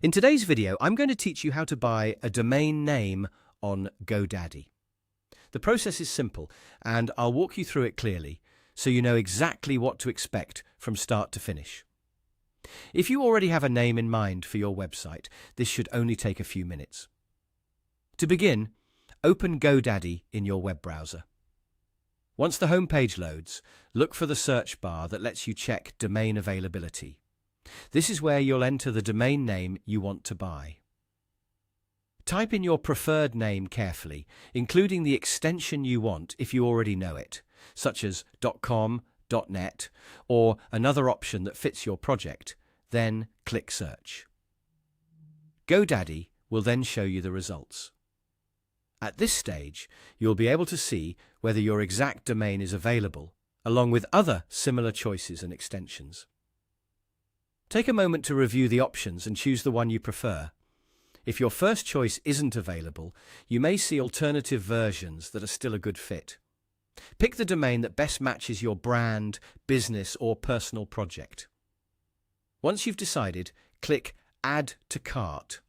In today's video, I'm going to teach you how to buy a domain name on GoDaddy. The process is simple, and I'll walk you through it clearly so you know exactly what to expect from start to finish. If you already have a name in mind for your website, this should only take a few minutes. To begin, open GoDaddy in your web browser. Once the homepage loads, look for the search bar that lets you check domain availability. This is where you'll enter the domain name you want to buy. Type in your preferred name carefully, including the extension you want if you already know it, such as .com, .net, or another option that fits your project, then click Search. GoDaddy will then show you the results. At this stage, you'll be able to see whether your exact domain is available, along with other similar choices and extensions. Take a moment to review the options and choose the one you prefer. If your first choice isn't available, you may see alternative versions that are still a good fit. Pick the domain that best matches your brand, business, or personal project. Once you've decided, click Add to Cart.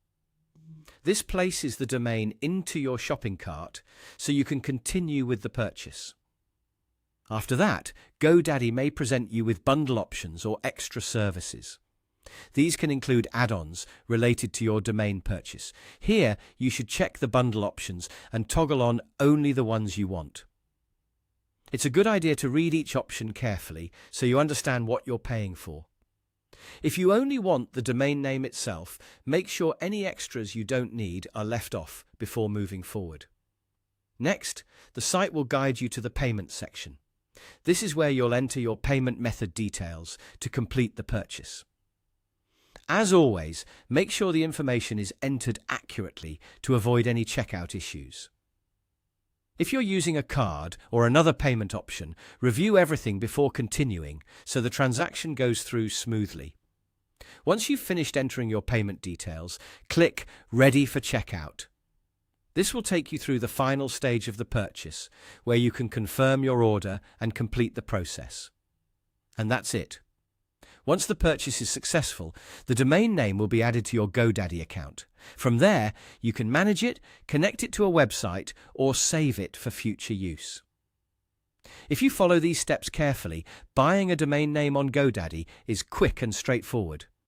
This places the domain into your shopping cart so you can continue with the purchase. After that, GoDaddy may present you with bundle options or extra services. These can include add-ons related to your domain purchase. Here, you should check the bundle options and toggle on only the ones you want. It's a good idea to read each option carefully so you understand what you're paying for. If you only want the domain name itself, make sure any extras you don't need are left off before moving forward. Next, the site will guide you to the payment section. This is where you'll enter your payment method details to complete the purchase. As always, make sure the information is entered accurately to avoid any checkout issues. If you're using a card or another payment option, review everything before continuing so the transaction goes through smoothly. Once you've finished entering your payment details, click Ready for Checkout. This will take you through the final stage of the purchase, where you can confirm your order and complete the process. And that's it. Once the purchase is successful, the domain name will be added to your GoDaddy account. From there, you can manage it, connect it to a website, or save it for future use. If you follow these steps carefully, buying a domain name on GoDaddy is quick and straightforward.